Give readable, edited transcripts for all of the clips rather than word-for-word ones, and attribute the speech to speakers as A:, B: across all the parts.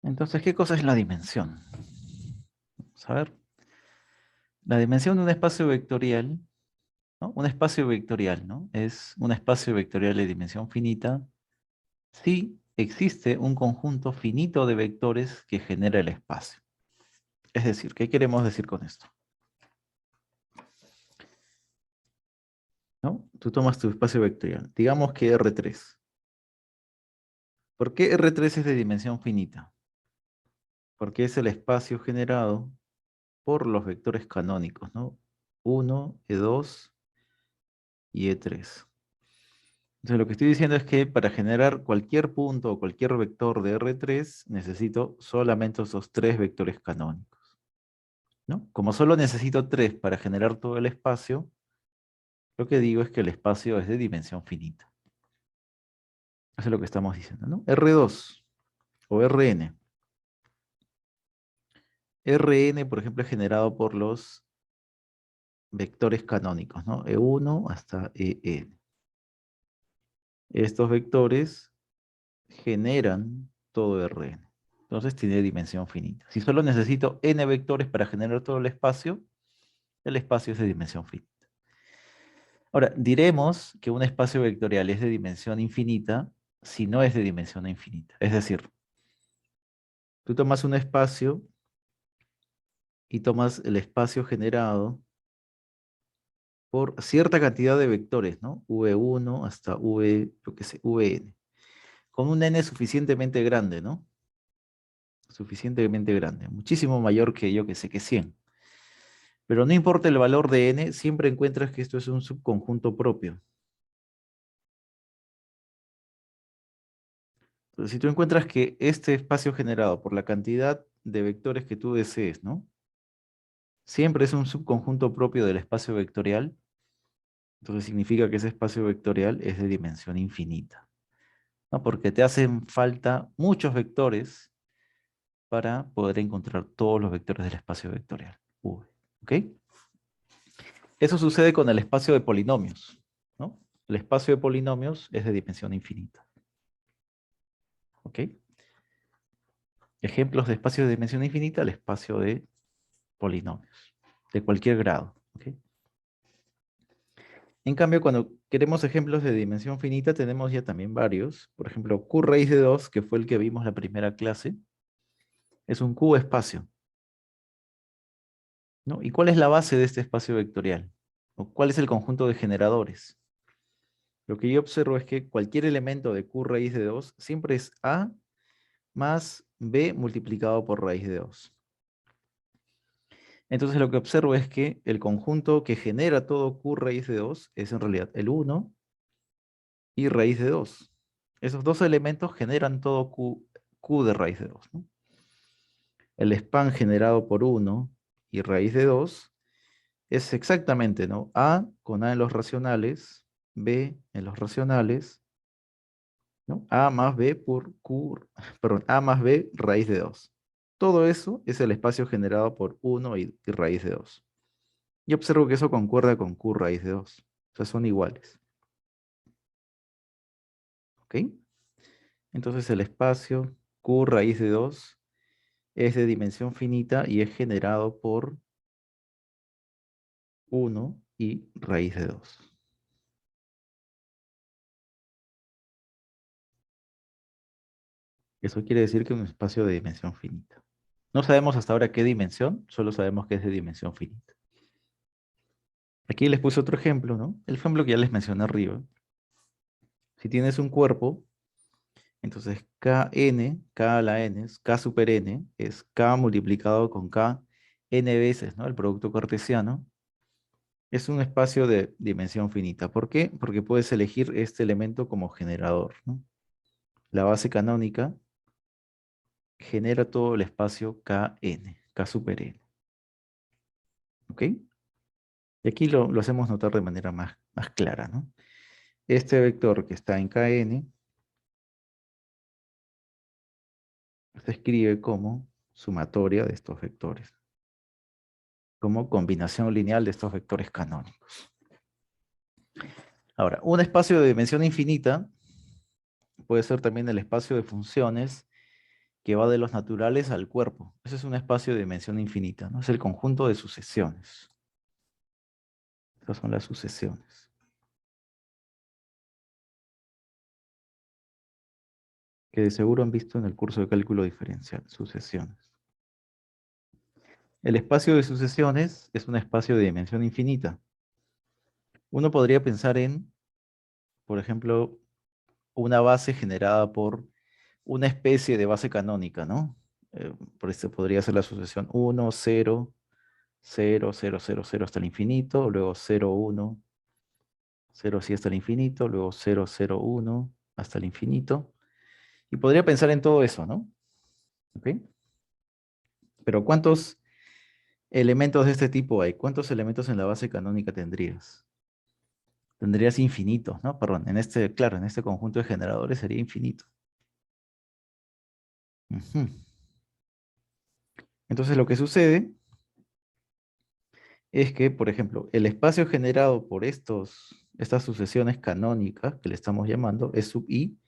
A: Entonces, ¿qué cosa es la dimensión? Vamos a ver. La dimensión de un espacio vectorial, ¿no? Un espacio vectorial, ¿no? Es un espacio vectorial de dimensión finita si existe un conjunto finito de vectores que genera el espacio. Es decir, ¿qué queremos decir con esto? ¿No? Tú tomas tu espacio vectorial, digamos que R3. ¿Por qué R3 es de dimensión finita? Porque es el espacio generado por los vectores canónicos, ¿no? 1, E2 y E3. Entonces lo que estoy diciendo es que para generar cualquier punto o cualquier vector de R3 necesito solamente esos tres vectores canónicos, ¿no? Como solo necesito tres para generar todo el espacio, lo que digo es que el espacio es de dimensión finita. Eso es lo que estamos diciendo, ¿no? R2 o Rn. Rn, por ejemplo, es generado por los vectores canónicos, ¿no? E1 hasta En. Estos vectores generan todo Rn. Entonces tiene dimensión finita. Si solo necesito n vectores para generar todo el espacio es de dimensión finita. Ahora, diremos que un espacio vectorial es de dimensión infinita si no es de dimensión infinita. Es decir, tú tomas un espacio y tomas el espacio generado por cierta cantidad de vectores, ¿no? V1 hasta V, yo qué sé, Vn. Con un n suficientemente grande, ¿no? Suficientemente grande. Muchísimo mayor que yo que sé que 100. Pero no importa el valor de n, siempre encuentras que esto es un subconjunto propio. Entonces, si tú encuentras que este espacio generado por la cantidad de vectores que tú desees, ¿no? Siempre es un subconjunto propio del espacio vectorial, entonces significa que ese espacio vectorial es de dimensión infinita, ¿no? Porque te hacen falta muchos vectores para poder encontrar todos los vectores del espacio vectorial. V, ¿ok? Eso sucede con el espacio de polinomios, ¿no? El espacio de polinomios es de dimensión infinita, ¿ok? Ejemplos de espacio de dimensión infinita, el espacio de polinomios, de cualquier grado, ¿ok? En cambio, cuando queremos ejemplos de dimensión finita, tenemos ya también varios. Por ejemplo, Q raíz de 2, que fue el que vimos la primera clase, es un Q espacio, ¿no? ¿Y cuál es la base de este espacio vectorial? ¿O cuál es el conjunto de generadores? Lo que yo observo es que cualquier elemento de Q raíz de 2 siempre es A más B multiplicado por raíz de 2. Entonces lo que observo es que el conjunto que genera todo Q raíz de 2 es en realidad el 1 y raíz de 2. Esos dos elementos generan todo Q de raíz de 2, ¿no? El span generado por 1 y raíz de 2 es exactamente, ¿no? A con A en los racionales, B en los racionales, ¿no? A más B por Q, perdón, A más B raíz de 2. Todo eso es el espacio generado por 1 y raíz de 2. Y observo que eso concuerda con Q raíz de 2. O sea, son iguales. ¿Ok? Entonces el espacio Q raíz de 2 es de dimensión finita y es generado por 1 y raíz de 2. Eso quiere decir que es un espacio de dimensión finita. No sabemos hasta ahora qué dimensión, solo sabemos que es de dimensión finita. Aquí les puse otro ejemplo, ¿no? El ejemplo que ya les mencioné arriba. Si tienes un cuerpo, entonces Kn, K a la n, es K super n, es K multiplicado con K n veces, ¿no? El producto cartesiano. Es un espacio de dimensión finita. ¿Por qué? Porque puedes elegir este elemento como generador, ¿no? La base canónica genera todo el espacio Kn, K super n. ¿Ok? Y aquí lo hacemos notar de manera más clara, ¿no? Este vector que está en Kn se escribe como sumatoria de estos vectores, como combinación lineal de estos vectores canónicos. Ahora, un espacio de dimensión infinita puede ser también el espacio de funciones que va de los naturales al cuerpo. Ese es un espacio de dimensión infinita, ¿no? Es el conjunto de sucesiones. Estas son las sucesiones, que de seguro han visto en el curso de cálculo diferencial, sucesiones. El espacio de sucesiones es un espacio de dimensión infinita. Uno podría pensar en, por ejemplo, una base generada por una especie de base canónica, ¿no? Por esto podría ser la sucesión 1, 0, 0, 0, 0, 0 hasta el infinito, luego 0, 1, 0 así hasta el infinito, luego 0, 0, 1 hasta el infinito. Y podría pensar en todo eso, ¿no? ¿Ok? Pero ¿cuántos elementos de este tipo hay? ¿Cuántos elementos en la base canónica tendrías? Tendrías infinitos, ¿no? Perdón, en este, claro, en este conjunto de generadores sería infinito. Ujú. Entonces lo que sucede es que, por ejemplo, el espacio generado por estas sucesiones canónicas, que le estamos llamando, E sub i,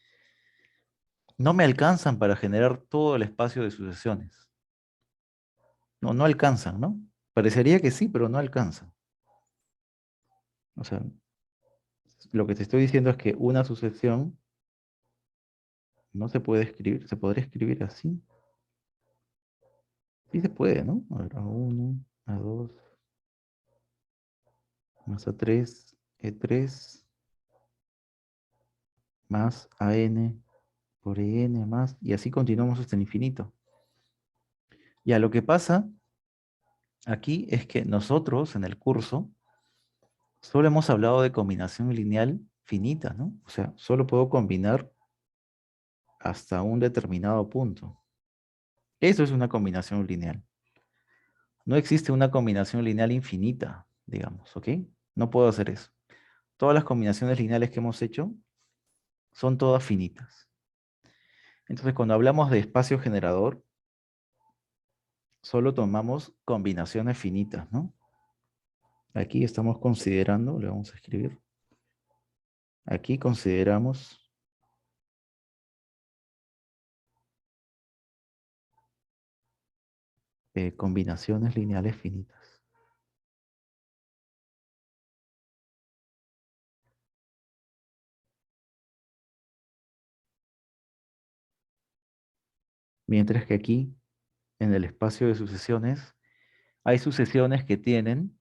A: no me alcanzan para generar todo el espacio de sucesiones. No, no alcanzan, ¿no? Parecería que sí, pero no alcanzan. O sea, lo que te estoy diciendo es que una sucesión no se puede escribir, se podría escribir así. Sí se puede, ¿no? A ver, A1, A2, más A3, E3, más AN por EN más, y así continuamos hasta el infinito. Ya, lo que pasa aquí es que nosotros en el curso solo hemos hablado de combinación lineal finita, ¿no? O sea, solo puedo combinar hasta un determinado punto. Eso es una combinación lineal. No existe una combinación lineal infinita, digamos, ¿ok? No puedo hacer eso. Todas las combinaciones lineales que hemos hecho son todas finitas. Entonces, cuando hablamos de espacio generador, solo tomamos combinaciones finitas, ¿no? Aquí estamos considerando, le vamos a escribir, aquí consideramos combinaciones lineales finitas. Mientras que aquí, en el espacio de sucesiones, hay sucesiones que tienen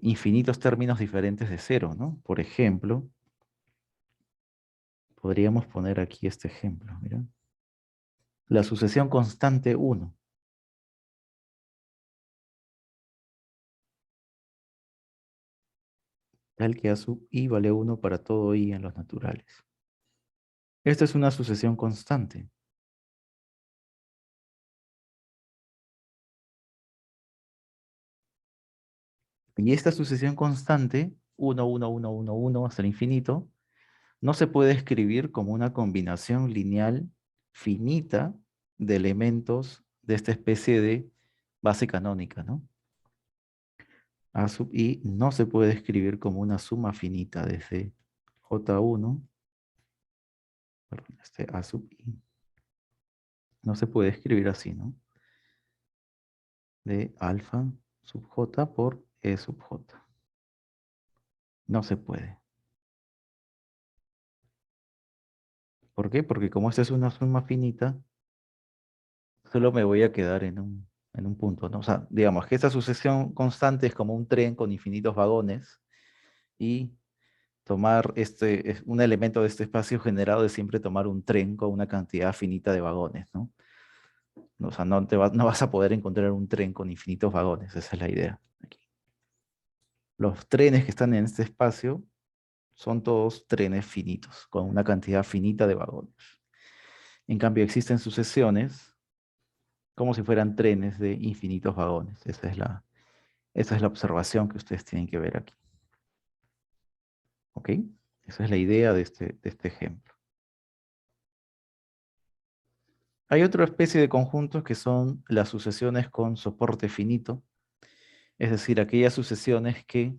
A: infinitos términos diferentes de cero, ¿no? Por ejemplo, podríamos poner aquí este ejemplo, mira. La sucesión constante 1. Tal que A sub i vale 1 para todo i en los naturales. Esta es una sucesión constante. Y esta sucesión constante, 1, 1, 1, 1, 1 hasta el infinito, no se puede escribir como una combinación lineal finita de elementos de esta especie de base canónica, ¿no? A sub i no se puede escribir como una suma finita desde J1, perdón, este A sub i, no se puede escribir así, ¿no? De alfa sub j por e sub j. No se puede. ¿Por qué? Porque como esta es una suma finita, solo me voy a quedar en un punto, ¿no? O sea, digamos que esta sucesión constante es como un tren con infinitos vagones y tomar un elemento de este espacio generado es siempre tomar un tren con una cantidad finita de vagones, ¿no? O sea, no vas a poder encontrar un tren con infinitos vagones, esa es la idea. Aquí. Los trenes que están en este espacio son todos trenes finitos, con una cantidad finita de vagones. En cambio, existen sucesiones como si fueran trenes de infinitos vagones. Esa es la observación que ustedes tienen que ver aquí. ¿Ok? Esa es la idea de este ejemplo. Hay otra especie de conjuntos que son las sucesiones con soporte finito, es decir, aquellas sucesiones que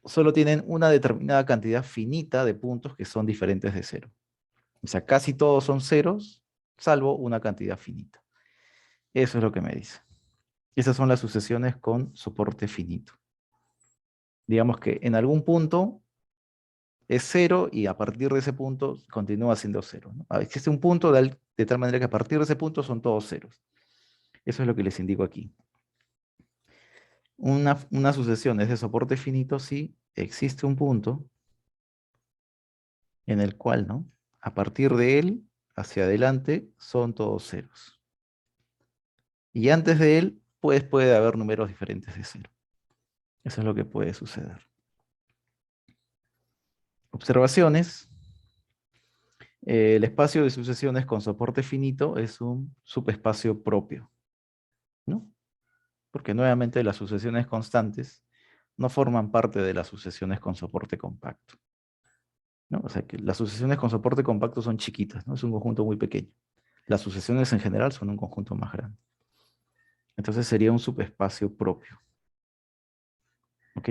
A: solo tienen una determinada cantidad finita de puntos que son diferentes de cero. O sea, casi todos son ceros, salvo una cantidad finita. Eso es lo que me dice. Esas son las sucesiones con soporte finito. Digamos que en algún punto es cero y a partir de ese punto continúa siendo cero, ¿no? Existe un punto de tal manera que a partir de ese punto son todos ceros. Eso es lo que les indico aquí. Una sucesión es de soporte finito si existe un punto en el cual, ¿no? A partir de él, hacia adelante, son todos ceros. Y antes de él, pues puede haber números diferentes de cero. Eso es lo que puede suceder. Observaciones. El espacio de sucesiones con soporte finito es un subespacio propio, ¿no? Porque nuevamente las sucesiones constantes no forman parte de las sucesiones con soporte compacto, ¿no? O sea que las sucesiones con soporte compacto son chiquitas, ¿no? Es un conjunto muy pequeño. Las sucesiones en general son un conjunto más grande. Entonces sería un subespacio propio, ¿ok?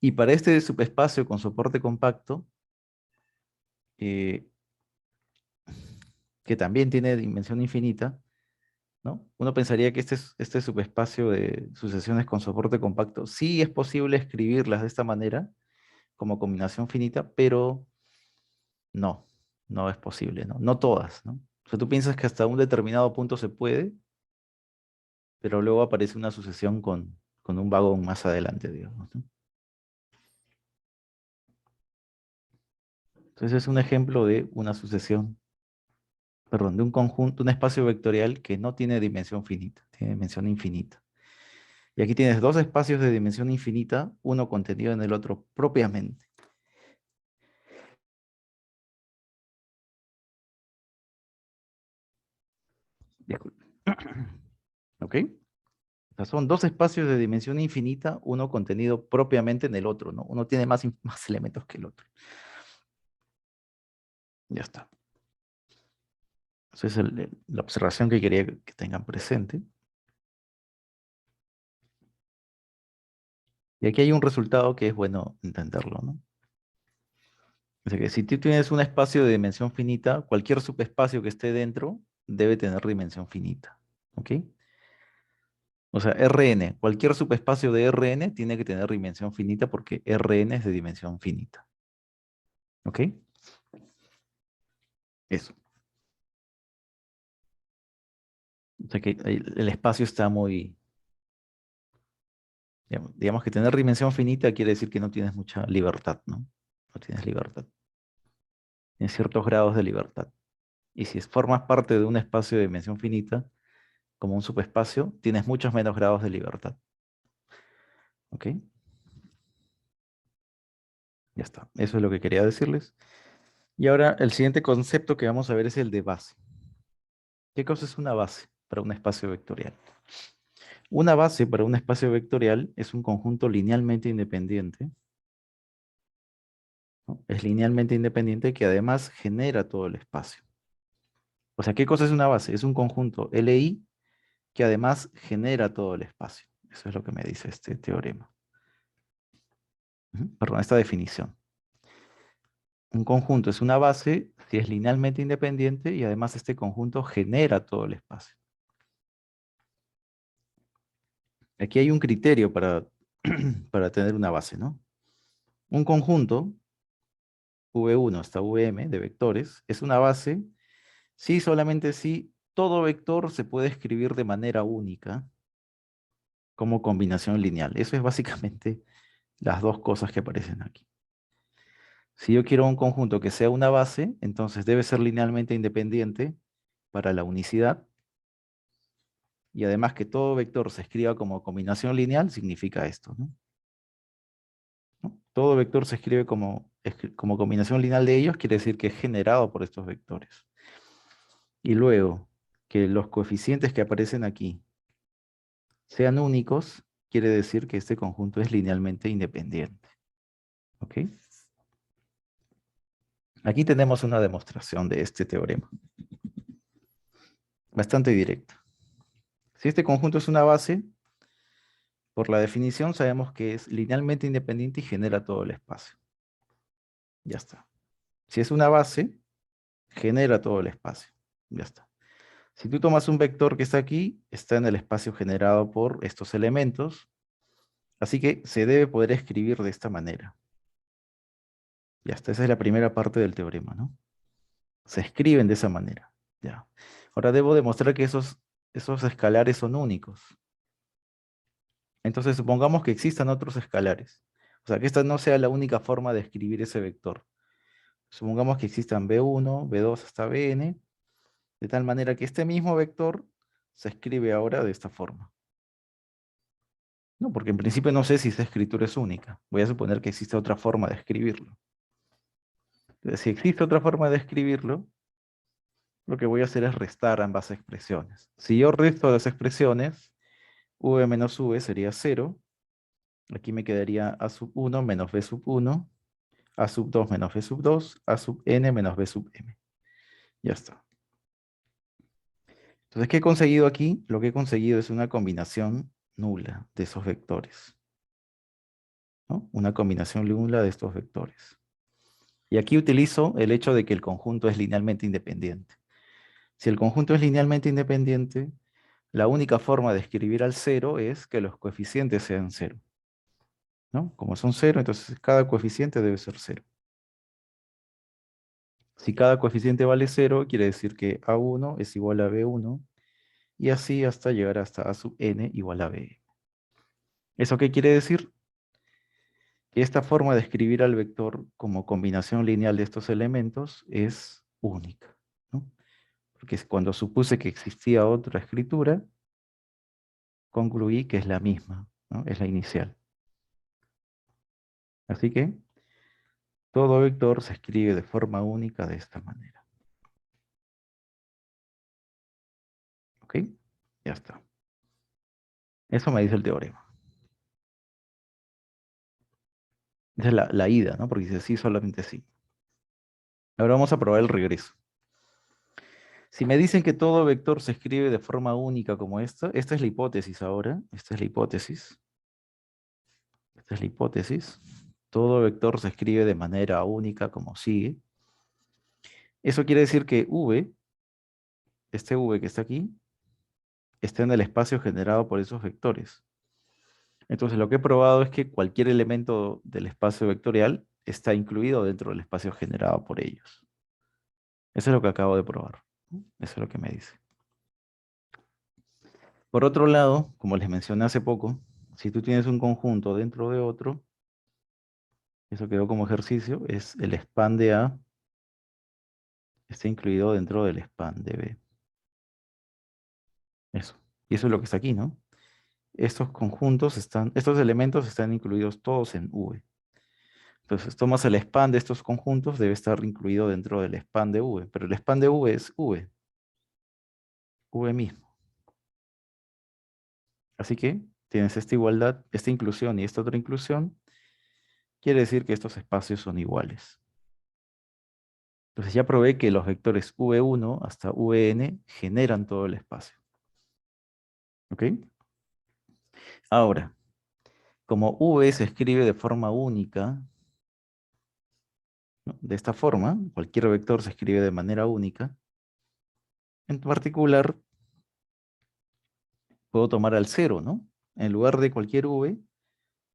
A: Y para este subespacio con soporte compacto, eh, que también tiene dimensión infinita, ¿no? Uno pensaría que este subespacio de sucesiones con soporte compacto, sí es posible escribirlas de esta manera, como combinación finita, pero no, no es posible, ¿no? No todas, ¿no? O sea, tú piensas que hasta un determinado punto se puede, pero luego aparece una sucesión con un vagón más adelante, digamos, ¿no? Entonces es un ejemplo de una sucesión, perdón, de un conjunto, un espacio vectorial que no tiene dimensión finita, tiene dimensión infinita. Y aquí tienes dos espacios de dimensión infinita, uno contenido en el otro propiamente. Disculpe. ¿Ok? O sea, son dos espacios de dimensión infinita, uno contenido propiamente en el otro, ¿no? Uno tiene más elementos que el otro. Ya está. Esa es la observación que quería que tengan presente. Y aquí hay un resultado que es bueno entenderlo, ¿no? O sea que si tú tienes un espacio de dimensión finita, cualquier subespacio que esté dentro debe tener dimensión finita. ¿Ok? O sea, Rn, cualquier subespacio de Rn tiene que tener dimensión finita porque Rn es de dimensión finita. ¿Ok? Eso. O sea que el espacio está muy... Digamos que tener dimensión finita quiere decir que no tienes mucha libertad, ¿no? No tienes libertad. Tienes ciertos grados de libertad. Y si formas parte de un espacio de dimensión finita, como un subespacio, tienes muchos menos grados de libertad. ¿Ok? Ya está. Eso es lo que quería decirles. Y ahora el siguiente concepto que vamos a ver es el de base. ¿Qué cosa es una base para un espacio vectorial? Una base para un espacio vectorial es un conjunto linealmente independiente, ¿no? Es linealmente independiente que además genera todo el espacio. O sea, ¿qué cosa es una base? Es un conjunto LI que además genera todo el espacio. Eso es lo que me dice este teorema. Perdón, esta definición. Un conjunto es una base si es linealmente independiente y además este conjunto genera todo el espacio. Aquí hay un criterio para, para tener una base, ¿no? Un conjunto, V1 hasta Vm de vectores, es una base si solamente si todo vector se puede escribir de manera única como combinación lineal. Eso es básicamente las dos cosas que aparecen aquí. Si yo quiero un conjunto que sea una base, entonces debe ser linealmente independiente para la unicidad. Y además que todo vector se escriba como combinación lineal, significa esto, ¿no? ¿No? Todo vector se escribe como combinación lineal de ellos, quiere decir que es generado por estos vectores. Y luego, que los coeficientes que aparecen aquí sean únicos, quiere decir que este conjunto es linealmente independiente. ¿Ok? Aquí tenemos una demostración de este teorema. Bastante directa. Si este conjunto es una base, por la definición sabemos que es linealmente independiente y genera todo el espacio. Ya está. Si es una base, genera todo el espacio. Ya está. Si tú tomas un vector que está aquí, está en el espacio generado por estos elementos, así que se debe poder escribir de esta manera. Ya está, esa es la primera parte del teorema, ¿no? Se escriben de esa manera. Ya. Ahora debo demostrar que esos escalares son únicos. Entonces supongamos que existan otros escalares. O sea, que esta no sea la única forma de escribir ese vector. Supongamos que existan B1, B2 hasta Bn, de tal manera que este mismo vector se escribe ahora de esta forma. No, porque en principio no sé si esa escritura es única. Voy a suponer que existe otra forma de escribirlo. Entonces, si existe otra forma de escribirlo, lo que voy a hacer es restar ambas expresiones. Si yo resto las expresiones, v menos v sería 0. Aquí me quedaría a sub 1 menos b sub 1, a sub 2 menos b sub 2, a sub n menos b sub m. Ya está. Entonces, ¿qué he conseguido aquí? Lo que he conseguido es una combinación nula de esos vectores, ¿no? Una combinación nula de estos vectores. Y aquí utilizo el hecho de que el conjunto es linealmente independiente. Si el conjunto es linealmente independiente, la única forma de escribir al cero es que los coeficientes sean cero, ¿no? Como son cero, entonces cada coeficiente debe ser cero. Si cada coeficiente vale cero, quiere decir que A1 es igual a B1, y así hasta llegar hasta A sub n igual a B. ¿Eso qué quiere decir? Que esta forma de escribir al vector como combinación lineal de estos elementos es única, ¿no? Porque cuando supuse que existía otra escritura, concluí que es la misma, ¿no? Es la inicial. Así que todo vector se escribe de forma única de esta manera. ¿Ok? Ya está. Eso me dice el teorema. Esa es la ida, ¿no? Porque dice sí, solamente sí. Ahora vamos a probar el regreso. Si me dicen que todo vector se escribe de forma única como esta es la hipótesis ahora. Esta es la hipótesis. Esta es la hipótesis. Todo vector se escribe de manera única como sigue. Eso quiere decir que V, este V que está aquí, está en el espacio generado por esos vectores. Entonces lo que he probado es que cualquier elemento del espacio vectorial está incluido dentro del espacio generado por ellos. Eso es lo que acabo de probar. Eso es lo que me dice. Por otro lado, como les mencioné hace poco, si tú tienes un conjunto dentro de otro, eso quedó como ejercicio, es el span de A está incluido dentro del span de B. Eso. Y eso es lo que está aquí, ¿no? Estos elementos están incluidos todos en V. Entonces, tomas el span de estos conjuntos, debe estar incluido dentro del span de V, pero el span de V es V mismo. Así que tienes esta igualdad, esta inclusión y esta otra inclusión, quiere decir que estos espacios son iguales. Entonces ya probé que los vectores V1 hasta Vn generan todo el espacio. ¿Ok? Ahora, como V se escribe de forma única, ¿no? De esta forma, cualquier vector se escribe de manera única, en particular, puedo tomar al cero, ¿no? En lugar de cualquier V,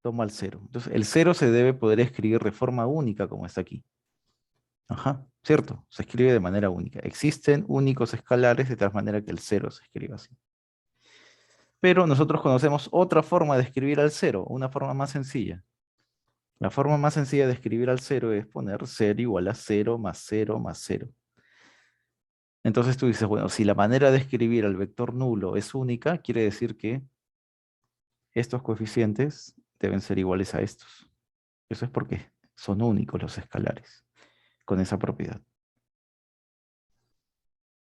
A: tomo al cero. Entonces, el cero se debe poder escribir de forma única, como está aquí. Ajá, cierto, se escribe de manera única. Existen únicos escalares de tal manera que el cero se escribe así. Pero nosotros conocemos otra forma de escribir al cero, una forma más sencilla. La forma más sencilla de escribir al cero es poner 0 igual a 0 más 0 más 0. Entonces tú dices, bueno, si la manera de escribir al vector nulo es única, quiere decir que estos coeficientes deben ser iguales a estos. Eso es porque son únicos los escalares con esa propiedad.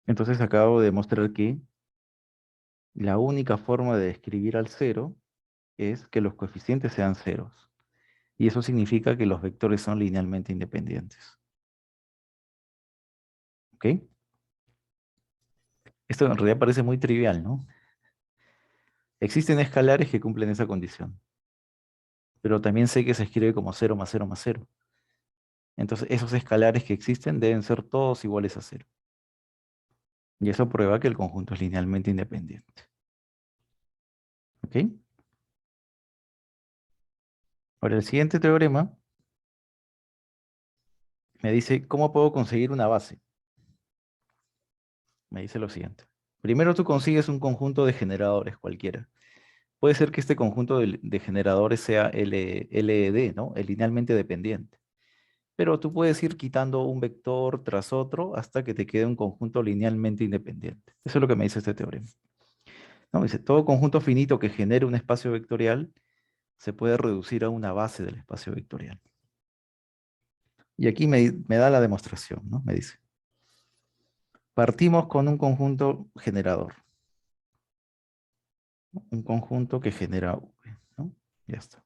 A: Entonces acabo de demostrar que la única forma de escribir al cero es que los coeficientes sean ceros. Y eso significa que los vectores son linealmente independientes. ¿Ok? Esto en realidad parece muy trivial, ¿no? Existen escalares que cumplen esa condición. Pero también sé que se escribe como 0 más 0 más 0. Entonces, esos escalares que existen deben ser todos iguales a cero. Y eso prueba que el conjunto es linealmente independiente. ¿Ok? Ahora, el siguiente teorema me dice, ¿cómo puedo conseguir una base? Me dice lo siguiente. Primero tú consigues un conjunto de generadores cualquiera. Puede ser que este conjunto de generadores sea LED, ¿no? El linealmente dependiente. Pero tú puedes ir quitando un vector tras otro hasta que te quede un conjunto linealmente independiente. Eso es lo que me dice este teorema. ¿No? Dice, todo conjunto finito que genere un espacio vectorial se puede reducir a una base del espacio vectorial. Y aquí me da la demostración, ¿no? Me dice, partimos con un conjunto generador, ¿no? Un conjunto que genera V, ¿no? Ya está.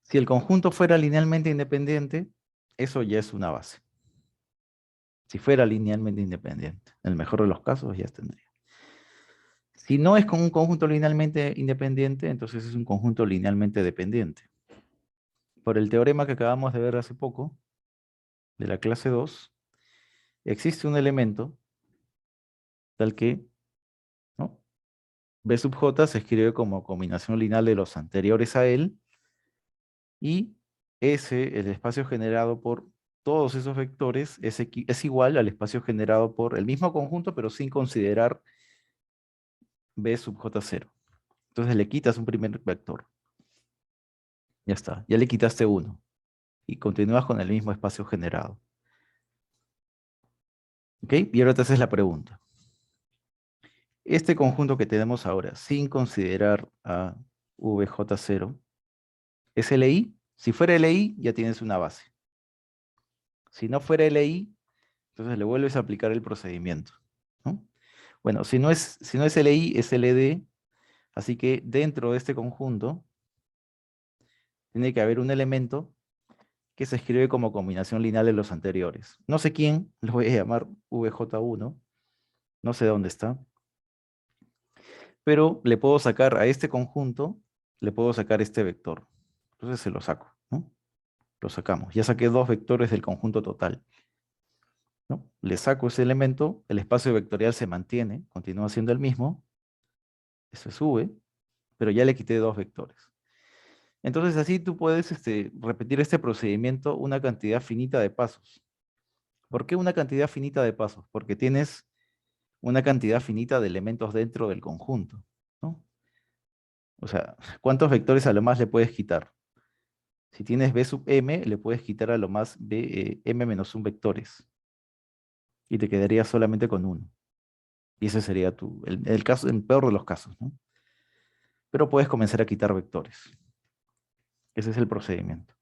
A: Si el conjunto fuera linealmente independiente, eso ya es una base. Si fuera linealmente independiente, en el mejor de los casos ya tendría. Si no es con un conjunto linealmente independiente, entonces es un conjunto linealmente dependiente. Por el teorema que acabamos de ver hace poco, de la clase 2, existe un elemento tal que, ¿no? B sub j se escribe como combinación lineal de los anteriores a él, y S, el espacio generado por todos esos vectores, es igual al espacio generado por el mismo conjunto, pero sin considerar B sub j0. Entonces le quitas un primer vector. Ya está, ya le quitaste uno. Y continúas con el mismo espacio generado. ¿Ok? Y ahora te haces la pregunta. Este conjunto que tenemos ahora, sin considerar a VJ0, ¿es LI? Si fuera LI, ya tienes una base. Si no fuera LI, entonces le vuelves a aplicar el procedimiento, ¿no? Bueno, si no es LI, es LD, así que dentro de este conjunto tiene que haber un elemento que se escribe como combinación lineal de los anteriores. No sé quién, lo voy a llamar VJ1, no sé dónde está, pero le puedo sacar a este conjunto, le puedo sacar este vector. Entonces se lo saco, ¿no? Lo sacamos. Ya saqué dos vectores del conjunto total, ¿no? Le saco ese elemento, el espacio vectorial se mantiene, continúa siendo el mismo, eso es V, pero ya le quité dos vectores. Entonces así tú puedes repetir este procedimiento una cantidad finita de pasos. ¿Por qué una cantidad finita de pasos? Porque tienes una cantidad finita de elementos dentro del conjunto, ¿no? O sea, ¿cuántos vectores a lo más le puedes quitar? Si tienes B sub m, le puedes quitar a lo más m menos 1 vectores. Y te quedaría solamente con uno. Y ese sería el caso, el peor de los casos, ¿no? Pero puedes comenzar a quitar vectores. Ese es el procedimiento.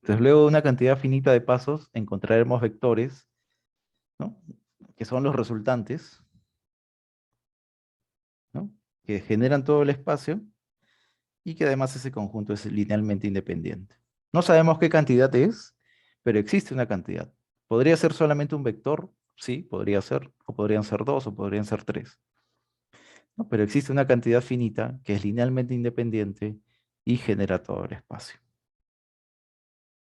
A: Entonces, luego de una cantidad finita de pasos, encontraremos vectores, ¿no? Que son los resultantes, ¿no? Que generan todo el espacio y que además ese conjunto es linealmente independiente. No sabemos qué cantidad es, pero existe una cantidad. ¿Podría ser solamente un vector? Sí, podría ser, o podrían ser dos, o podrían ser tres, ¿no? Pero existe una cantidad finita que es linealmente independiente y genera todo el espacio.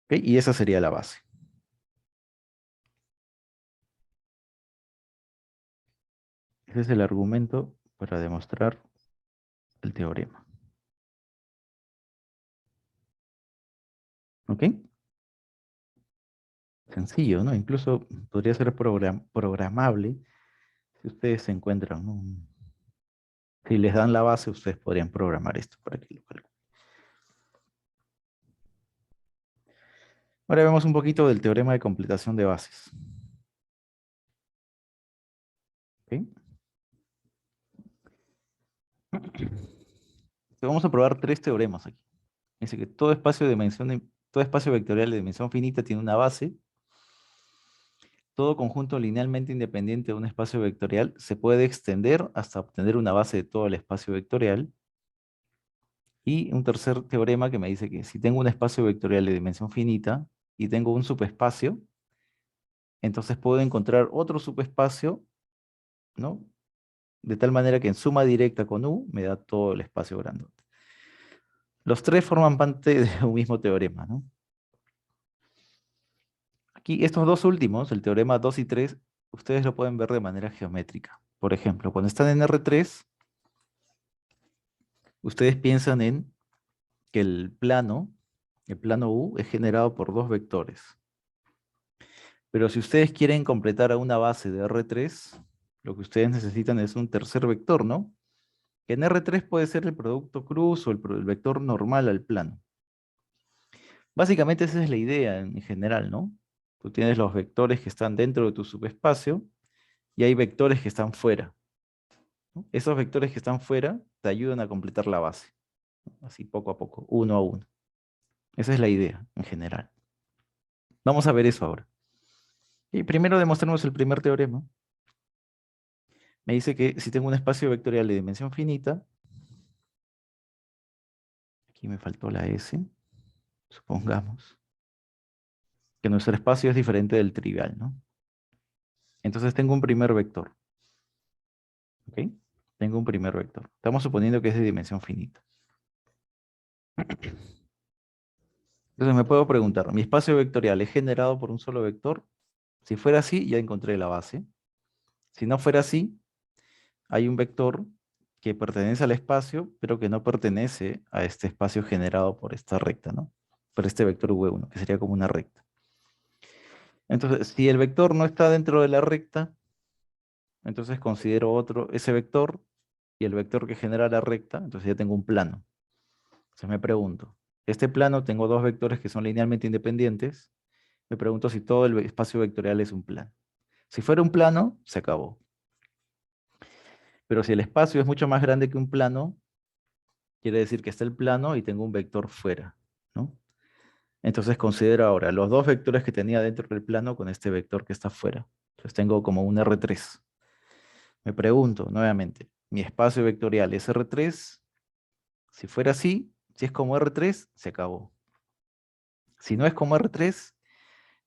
A: ¿Ok? Y esa sería la base. Ese es el argumento para demostrar el teorema. ¿Ok? Sencillo, ¿no? Incluso podría ser programable si ustedes se encuentran, ¿no? Si les dan la base, ustedes podrían programar esto para que lo calculen. Ahora vemos un poquito del teorema de completación de bases. ¿Ok? Vamos a probar tres teoremas aquí. Dice que todo espacio vectorial de dimensión finita tiene una base. Todo conjunto linealmente independiente de un espacio vectorial se puede extender hasta obtener una base de todo el espacio vectorial. Y un tercer teorema que me dice que si tengo un espacio vectorial de dimensión finita y tengo un subespacio, entonces puedo encontrar otro subespacio, ¿no? De tal manera que en suma directa con U me da todo el espacio grandote. Los tres forman parte de un mismo teorema, ¿no? Aquí, estos dos últimos, el teorema 2 y 3, ustedes lo pueden ver de manera geométrica. Por ejemplo, cuando están en R3, ustedes piensan en que el plano U, es generado por dos vectores. Pero si ustedes quieren completar a una base de R3, lo que ustedes necesitan es un tercer vector, ¿no? Que en R3 puede ser el producto cruz o el vector normal al plano. Básicamente esa es la idea en general, ¿no? Tú tienes los vectores que están dentro de tu subespacio y hay vectores que están fuera, ¿no? Esos vectores que están fuera te ayudan a completar la base, ¿no? Así poco a poco, uno a uno. Esa es la idea en general. Vamos a ver eso ahora. Y primero demostremos el primer teorema. Me dice que si tengo un espacio vectorial de dimensión finita, aquí me faltó la S, supongamos, que nuestro espacio es diferente del trivial, ¿no? Entonces tengo un primer vector, ¿ok? Tengo un primer vector. Estamos suponiendo que es de dimensión finita. Entonces me puedo preguntar, ¿mi espacio vectorial es generado por un solo vector? Si fuera así, ya encontré la base. Si no fuera así, hay un vector que pertenece al espacio, pero que no pertenece a este espacio generado por esta recta, ¿no? Por este vector V1, que sería como una recta. Entonces, si el vector no está dentro de la recta, entonces considero ese vector y el vector que genera la recta, entonces ya tengo un plano. Entonces me pregunto, este plano tengo dos vectores que son linealmente independientes, me pregunto si todo el espacio vectorial es un plano. Si fuera un plano, se acabó. Pero si el espacio es mucho más grande que un plano, quiere decir que está el plano y tengo un vector fuera, ¿no? Entonces considero ahora los dos vectores que tenía dentro del plano con este vector que está fuera. Entonces tengo como un R3. Me pregunto nuevamente, ¿mi espacio vectorial es R3? Si fuera así, si es como R3, se acabó. Si no es como R3,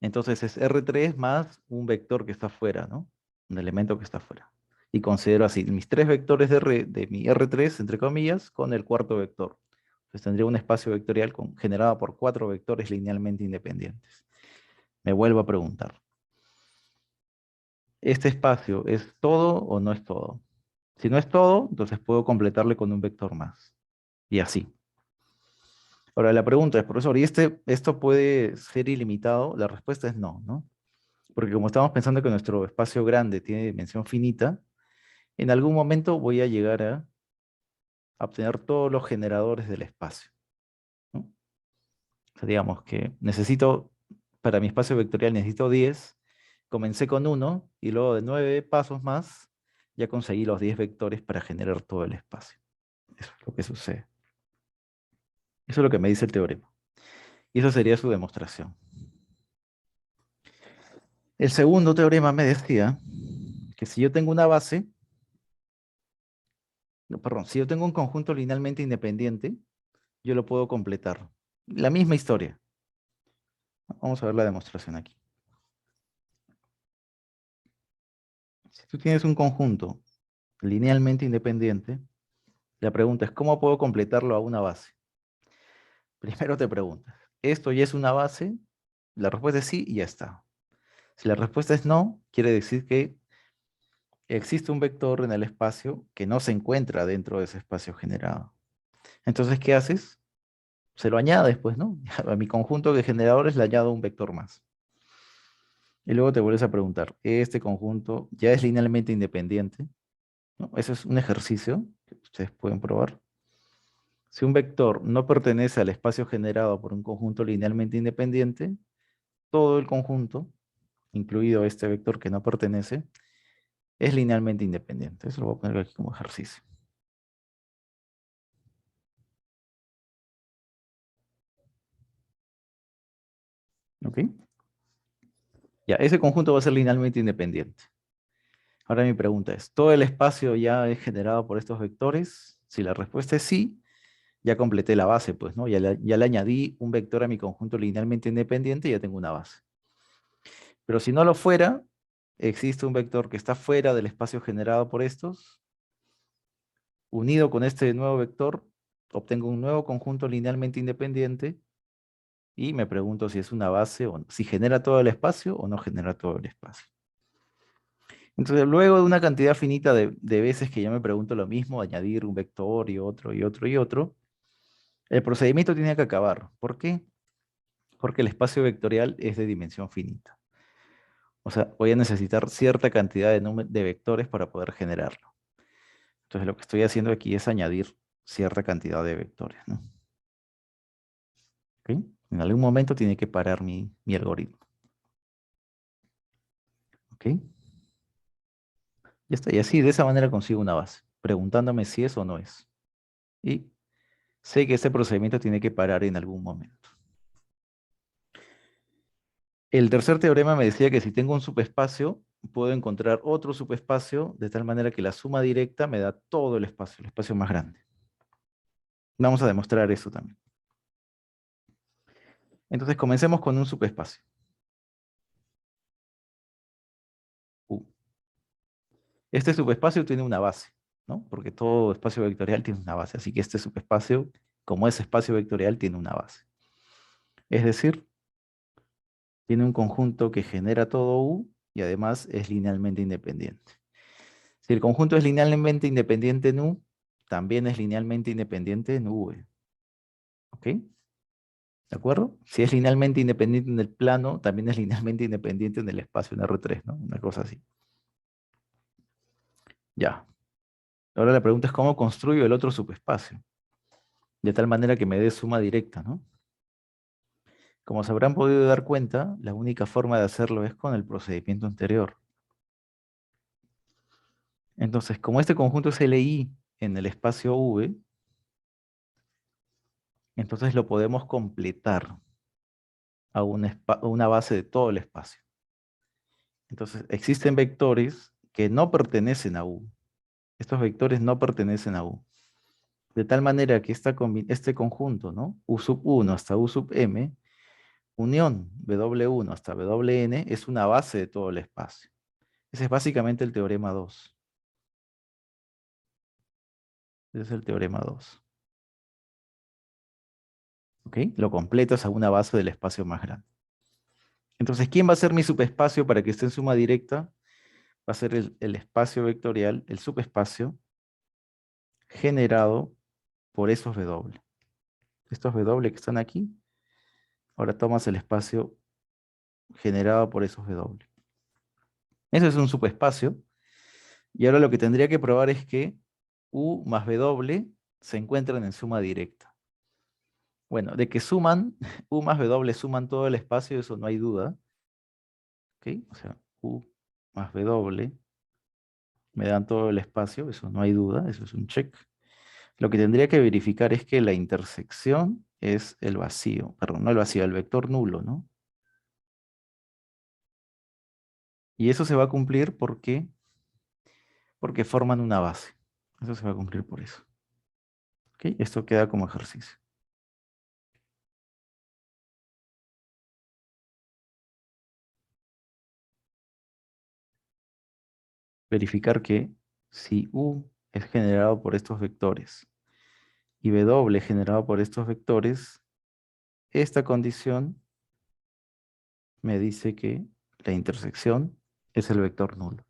A: entonces es R3 más un vector que está fuera, ¿no? Un elemento que está fuera. Y considero así mis tres vectores de mi R3, entre comillas, con el cuarto vector. Entonces tendría un espacio vectorial generado por cuatro vectores linealmente independientes. Me vuelvo a preguntar, ¿este espacio es todo o no es todo? Si no es todo, entonces puedo completarle con un vector más. Y así. Ahora la pregunta es, profesor, ¿y esto puede ser ilimitado? La respuesta es no, ¿no? Porque como estamos pensando que nuestro espacio grande tiene dimensión finita, en algún momento voy a llegar a obtener todos los generadores del espacio, ¿no? O sea, digamos que para mi espacio vectorial necesito 10, comencé con 1 y luego de 9 pasos más ya conseguí los 10 vectores para generar todo el espacio. Eso es lo que sucede. Eso es lo que me dice el teorema. Y eso sería su demostración. El segundo teorema me decía que si yo tengo una base, no, perdón, si yo tengo un conjunto linealmente independiente, yo lo puedo completar. La misma historia. Vamos a ver la demostración aquí. Si tú tienes un conjunto linealmente independiente, la pregunta es, ¿cómo puedo completarlo a una base? Primero te preguntas, ¿esto ya es una base? La respuesta es sí y ya está. Si la respuesta es no, quiere decir que existe un vector en el espacio que no se encuentra dentro de ese espacio generado. Entonces, ¿qué haces? Se lo añades, pues, ¿no? A mi conjunto de generadores le añado un vector más. Y luego te vuelves a preguntar, ¿este conjunto ya es linealmente independiente? ¿No? Ese es un ejercicio que ustedes pueden probar. Si un vector no pertenece al espacio generado por un conjunto linealmente independiente, todo el conjunto, incluido este vector que no pertenece, es linealmente independiente. Eso lo voy a poner aquí como ejercicio. ¿Ok? Ya, ese conjunto va a ser linealmente independiente. Ahora mi pregunta es, ¿todo el espacio ya es generado por estos vectores? Si la respuesta es sí, ya completé la base, pues, ¿no? Ya le añadí un vector a mi conjunto linealmente independiente y ya tengo una base. Pero si no lo fuera, existe un vector que está fuera del espacio generado por estos, unido con este nuevo vector, obtengo un nuevo conjunto linealmente independiente y me pregunto si es una base o no, si genera todo el espacio o no genera todo el espacio. Entonces, luego de una cantidad finita de veces que yo me pregunto lo mismo, añadir un vector y otro y otro y otro, el procedimiento tiene que acabar. ¿Por qué? Porque el espacio vectorial es de dimensión finita. O sea, voy a necesitar cierta cantidad de vectores para poder generarlo. Entonces, lo que estoy haciendo aquí es añadir cierta cantidad de vectores, ¿no? ¿Ok? En algún momento tiene que parar mi algoritmo. ¿Ok? Ya está. Y así, de esa manera consigo una base, preguntándome si es o no es. Y sé que ese procedimiento tiene que parar en algún momento. El tercer teorema me decía que si tengo un subespacio, puedo encontrar otro subespacio de tal manera que la suma directa me da todo el espacio más grande. Vamos a demostrar eso también. Entonces comencemos con un subespacio. U. Este subespacio tiene una base, ¿no? Porque todo espacio vectorial tiene una base. Así que este subespacio, como es espacio vectorial, tiene una base. Es decir, tiene un conjunto que genera todo U y además es linealmente independiente. Si el conjunto es linealmente independiente en U, también es linealmente independiente en V. ¿Ok? ¿De acuerdo? Si es linealmente independiente en el plano, también es linealmente independiente en el espacio, en R3, ¿no? Una cosa así. Ya. Ahora la pregunta es cómo construyo el otro subespacio, de tal manera que me dé suma directa, ¿no? Como se habrán podido dar cuenta, la única forma de hacerlo es con el procedimiento anterior. Entonces, como este conjunto es LI en el espacio V, entonces lo podemos completar a una base de todo el espacio. Entonces, existen vectores que no pertenecen a U. Estos vectores no pertenecen a U. De tal manera que este conjunto, ¿no? U sub 1 hasta U sub m, unión W1 hasta Wn, es una base de todo el espacio. Ese es básicamente el teorema 2. Ese es el teorema 2. ¿Ok? Lo completas a una base del espacio más grande. Entonces, ¿quién va a ser mi subespacio para que esté en suma directa? Va a ser el espacio vectorial, el subespacio generado por esos W. Estos W que están aquí, ahora tomas el espacio generado por esos W. Eso es un subespacio. Y ahora lo que tendría que probar es que U más W se encuentran en suma directa. Bueno, de que suman, U más W suman todo el espacio, eso no hay duda. ¿Ok? O sea, U más W me dan todo el espacio, eso no hay duda, eso es un check. Lo que tendría que verificar es que la intersección es el vacío, perdón, no el vacío, el vector nulo, ¿no? Y eso se va a cumplir porque forman una base. Eso se va a cumplir por eso. ¿Ok? Esto queda como ejercicio. Verificar que si U es generado por estos vectores y W es generado por estos vectores, esta condición me dice que la intersección es el vector nulo.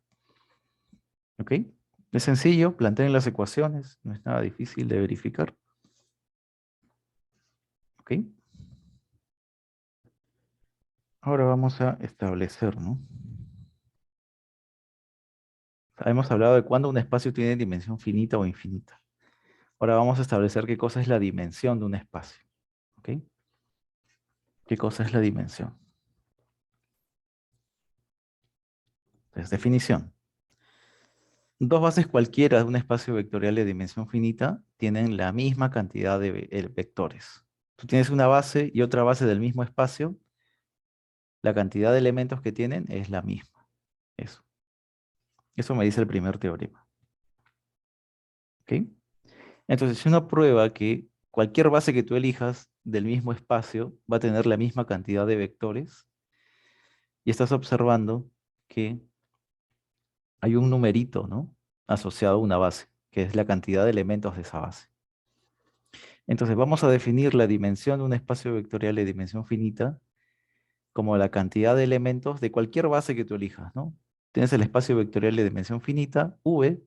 A: ¿Ok? Es sencillo, planteen las ecuaciones, no es nada difícil de verificar. ¿Ok? Ahora vamos a establecer, ¿no? Hemos hablado de cuándo un espacio tiene dimensión finita o infinita. Ahora vamos a establecer qué cosa es la dimensión de un espacio. ¿Ok? ¿Qué cosa es la dimensión? Entonces, definición. Dos bases cualquiera de un espacio vectorial de dimensión finita tienen la misma cantidad de vectores. Tú tienes una base y otra base del mismo espacio, la cantidad de elementos que tienen es la misma. Eso. Eso me dice el primer teorema. ¿Ok? Entonces, si uno prueba que cualquier base que tú elijas del mismo espacio va a tener la misma cantidad de vectores, y estás observando que hay un numerito, ¿no? Asociado a una base, que es la cantidad de elementos de esa base. Entonces vamos a definir la dimensión de un espacio vectorial de dimensión finita como la cantidad de elementos de cualquier base que tú elijas, ¿no? Tienes el espacio vectorial de dimensión finita, V,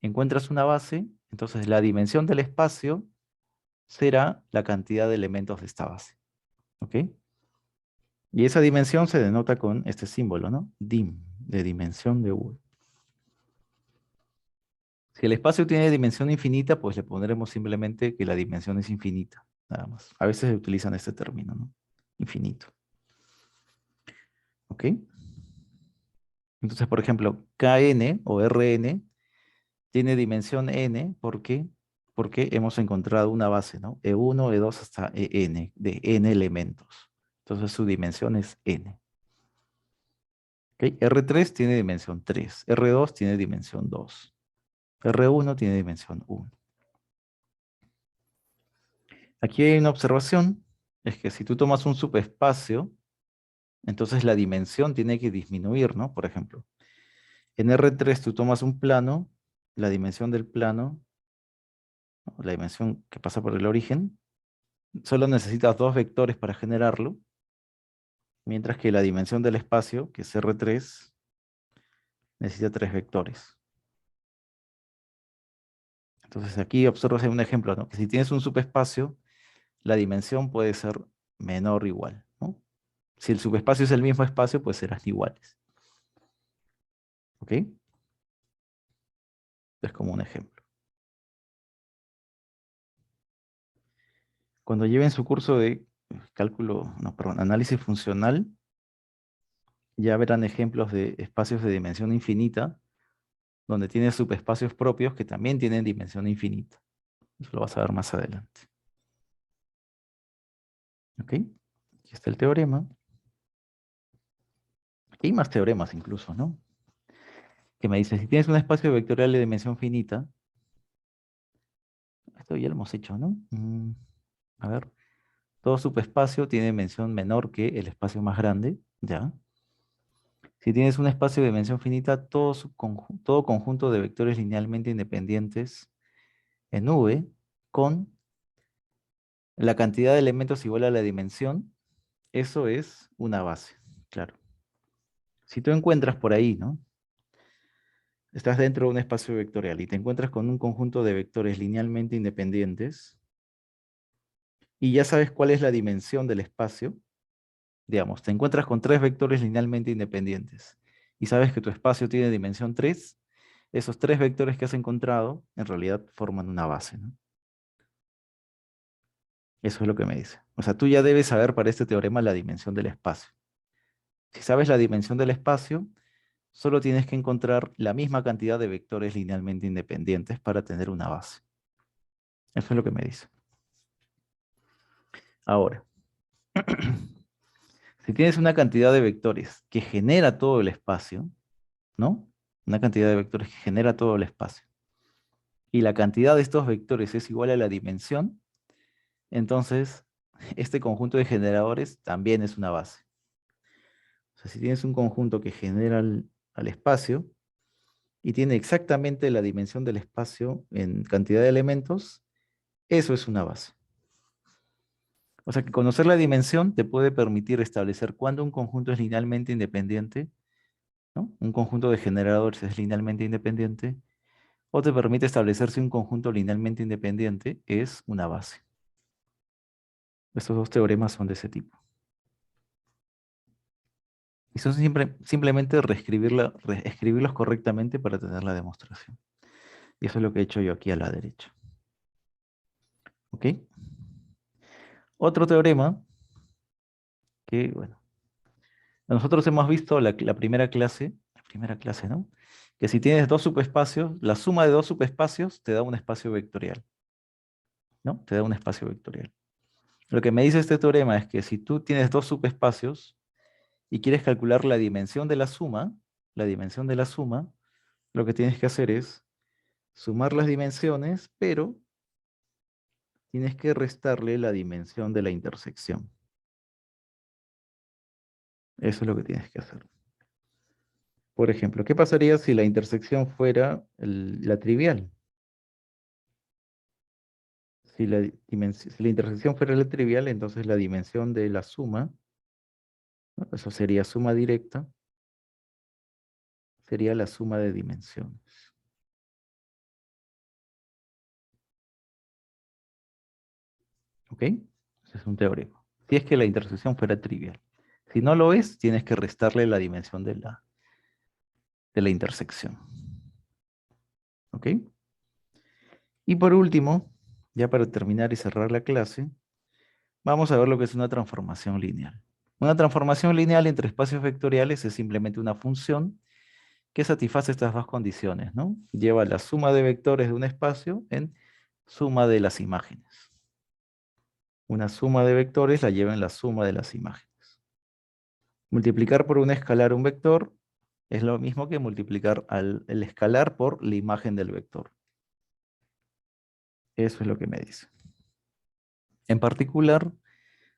A: encuentras una base, entonces la dimensión del espacio será la cantidad de elementos de esta base, ¿ok? Y esa dimensión se denota con este símbolo, ¿no? Dim, de dimensión de V. Si el espacio tiene dimensión infinita, pues le pondremos simplemente que la dimensión es infinita, nada más. A veces se utilizan este término, ¿no? Infinito. ¿Ok? Entonces, por ejemplo, Kn o Rn tiene dimensión n, ¿por qué? Porque hemos encontrado una base, ¿no? E1, E2 hasta En, de n elementos. Entonces su dimensión es n. ¿Ok? R3 tiene dimensión 3, R2 tiene dimensión 2, R1 tiene dimensión 1. Aquí hay una observación, es que si tú tomas un subespacio, entonces la dimensión tiene que disminuir, ¿no? Por ejemplo, en R3 tú tomas un plano, la dimensión del plano, ¿no? La dimensión que pasa por el origen, solo necesitas dos vectores para generarlo, mientras que la dimensión del espacio, que es R3, necesita tres vectores. Entonces aquí observas un ejemplo, ¿no? Que si tienes un subespacio, la dimensión puede ser menor o igual, ¿no? Si el subespacio es el mismo espacio, pues serán iguales. ¿Ok? Es como un ejemplo. Cuando lleven su curso de cálculo, no, perdón, análisis funcional, ya verán ejemplos de espacios de dimensión infinita, donde tiene subespacios propios que también tienen dimensión infinita. Eso lo vas a ver más adelante. ¿Ok? Aquí está el teorema. Aquí hay más teoremas incluso, ¿no? Que me dice, si tienes un espacio vectorial de dimensión finita, esto ya lo hemos hecho, ¿no? A ver, todo subespacio tiene dimensión menor que el espacio más grande, ¿ya? Si tienes un espacio de dimensión finita, todo conjunto de vectores linealmente independientes en V con la cantidad de elementos igual a la dimensión, eso es una base, claro. Si tú encuentras por ahí, ¿no? Estás dentro de un espacio vectorial y te encuentras con un conjunto de vectores linealmente independientes y ya sabes cuál es la dimensión del espacio, digamos, te encuentras con tres vectores linealmente independientes y sabes que tu espacio tiene dimensión 3, esos tres vectores que has encontrado en realidad forman una base, ¿no? Eso es lo que me dice. O sea, tú ya debes saber para este teorema la dimensión del espacio. Si sabes la dimensión del espacio, solo tienes que encontrar la misma cantidad de vectores linealmente independientes para tener una base. Eso es lo que me dice. Ahora, si tienes una cantidad de vectores que genera todo el espacio, ¿no? Una cantidad de vectores que genera todo el espacio, y la cantidad de estos vectores es igual a la dimensión, entonces este conjunto de generadores también es una base. O sea, si tienes un conjunto que genera al espacio y tiene exactamente la dimensión del espacio en cantidad de elementos, eso es una base. O sea que conocer la dimensión te puede permitir establecer cuándo un conjunto es linealmente independiente, ¿no? Un conjunto de generadores es linealmente independiente, o te permite establecer si un conjunto linealmente independiente es una base. Estos dos teoremas son de ese tipo. Y son simplemente escribirlos correctamente para tener la demostración. Y eso es lo que he hecho yo aquí a la derecha. ¿Ok? Otro teorema que, bueno, nosotros hemos visto la primera clase, ¿no? Que si tienes dos subespacios, la suma de dos subespacios te da un espacio vectorial, ¿no? Te da un espacio vectorial. Lo que me dice este teorema es que si tú tienes dos subespacios y quieres calcular la dimensión de la suma, lo que tienes que hacer es sumar las dimensiones, pero tienes que restarle la dimensión de la intersección. Eso es lo que tienes que hacer. Por ejemplo, ¿qué pasaría si la intersección fuera la trivial? Si la intersección fuera la trivial, entonces la dimensión de la suma, ¿no? Eso sería suma directa, sería la suma de dimensiones. ¿Ok? Ese es un teorema. Si es que la intersección fuera trivial. Si no lo es, tienes que restarle la dimensión de la intersección. ¿Ok? Y por último, ya para terminar y cerrar la clase, vamos a ver lo que es una transformación lineal. Una transformación lineal entre espacios vectoriales es simplemente una función que satisface estas dos condiciones, ¿no? Lleva la suma de vectores de un espacio en suma de las imágenes. Una suma de vectores la lleva en la suma de las imágenes. Multiplicar por un escalar un vector es lo mismo que multiplicar el escalar por la imagen del vector. Eso es lo que me dice. En particular,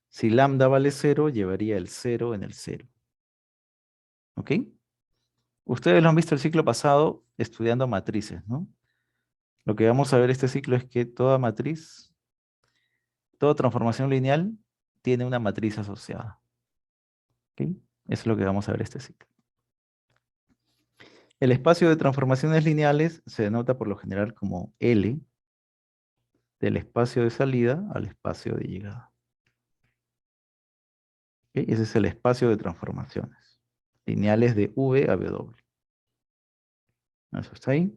A: si lambda vale 0, llevaría el 0 en el 0. ¿Ok? Ustedes lo han visto el ciclo pasado estudiando matrices, ¿no? Lo que vamos a ver este ciclo es que toda matriz, toda transformación lineal tiene una matriz asociada. ¿Ok? Eso es lo que vamos a ver este ciclo. El espacio de transformaciones lineales se denota por lo general como L, del espacio de salida al espacio de llegada. ¿Ok? Ese es el espacio de transformaciones lineales de V a W. Eso está ahí.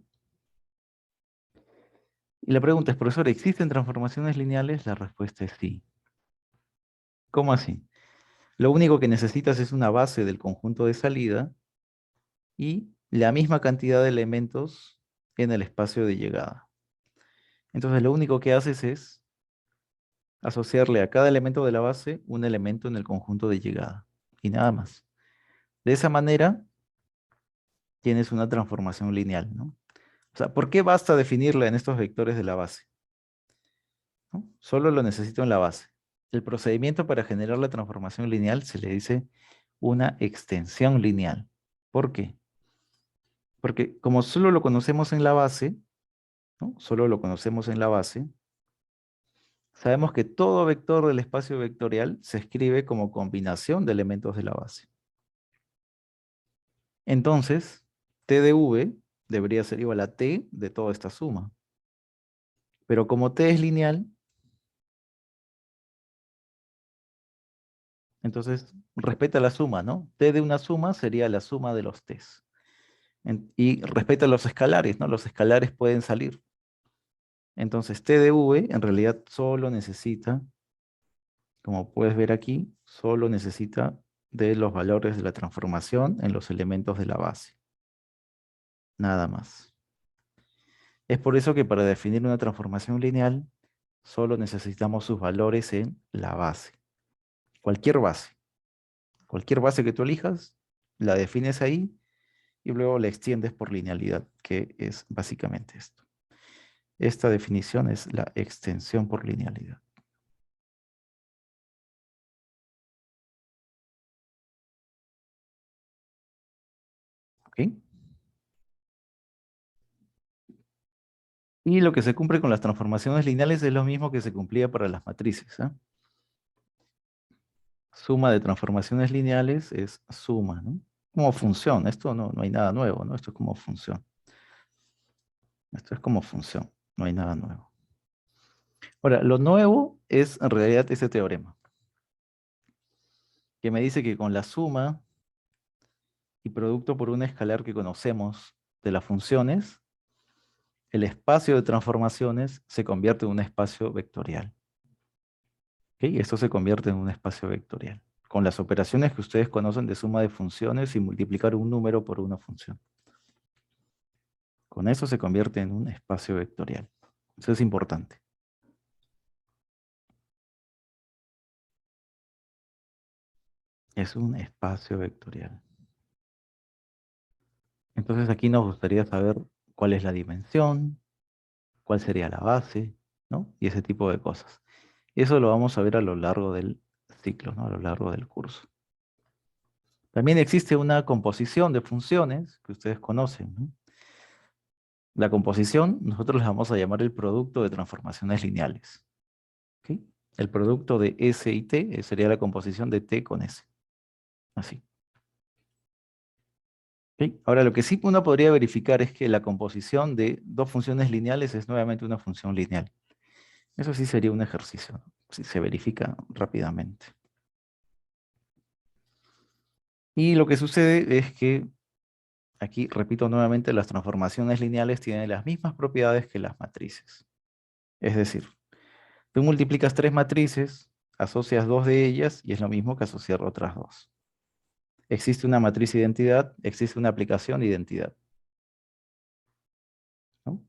A: Y la pregunta es, profesor, ¿existen transformaciones lineales? La respuesta es sí. ¿Cómo así? Lo único que necesitas es una base del conjunto de salida y la misma cantidad de elementos en el espacio de llegada. Entonces lo único que haces es asociarle a cada elemento de la base un elemento en el conjunto de llegada. Y nada más. De esa manera tienes una transformación lineal, ¿no? O sea, ¿por qué basta definirla en estos vectores de la base? ¿No? Solo lo necesito en la base. El procedimiento para generar la transformación lineal se le dice una extensión lineal. ¿Por qué? Porque como solo lo conocemos en la base, ¿no? Solo lo conocemos en la base, sabemos que todo vector del espacio vectorial se escribe como combinación de elementos de la base. Entonces, T de V debería ser igual a T de toda esta suma. Pero como T es lineal, entonces respeta la suma, ¿no? T de una suma sería la suma de los T's. Y respeta los escalares, ¿no? Los escalares pueden salir. Entonces, T de V en realidad solo necesita, como puedes ver aquí, solo necesita de los valores de la transformación en los elementos de la base. Nada más. Es por eso que para definir una transformación lineal, solo necesitamos sus valores en la base. Cualquier base. Cualquier base que tú elijas, la defines ahí y luego la extiendes por linealidad, que es básicamente esto. Esta definición es la extensión por linealidad. ¿Ok? Y lo que se cumple con las transformaciones lineales es lo mismo que se cumplía para las matrices. ¿Eh? Suma de transformaciones lineales es suma, ¿no? Como función. Esto no hay nada nuevo, ¿no? Esto es como función. Esto es como función. No hay nada nuevo. Ahora, lo nuevo es en realidad ese teorema, que me dice que con la suma y producto por un escalar que conocemos de las funciones, el espacio de transformaciones se convierte en un espacio vectorial. ¿Ok? Esto se convierte en un espacio vectorial, con las operaciones que ustedes conocen de suma de funciones y multiplicar un número por una función. Con eso se convierte en un espacio vectorial. Eso es importante. Es un espacio vectorial. Entonces aquí nos gustaría saber cuál es la dimensión, cuál sería la base, ¿no? Y ese tipo de cosas. Eso lo vamos a ver a lo largo del ciclo, ¿no? A lo largo del curso. También existe una composición de funciones que ustedes conocen, ¿no? La composición nosotros les vamos a llamar el producto de transformaciones lineales. ¿Ok? El producto de S y T sería la composición de T con S. Así. ¿Ok? Ahora, lo que sí uno podría verificar es que la composición de dos funciones lineales es nuevamente una función lineal. Eso sí sería un ejercicio, ¿no? Si se verifica rápidamente. Y lo que sucede es que, aquí repito nuevamente, las transformaciones lineales tienen las mismas propiedades que las matrices. Es decir, tú multiplicas tres matrices, asocias dos de ellas y es lo mismo que asociar otras dos. Existe una matriz identidad, existe una aplicación identidad, ¿no?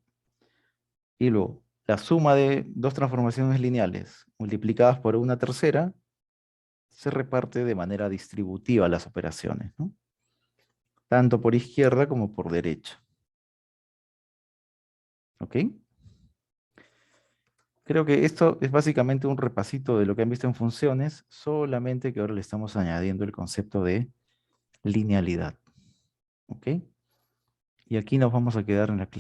A: Y luego, la suma de dos transformaciones lineales multiplicadas por una tercera se reparte de manera distributiva las operaciones, ¿no? Tanto por izquierda como por derecha. ¿Ok? Creo que esto es básicamente un repasito de lo que han visto en funciones, solamente que ahora le estamos añadiendo el concepto de linealidad. ¿Ok? Y aquí nos vamos a quedar en la clase.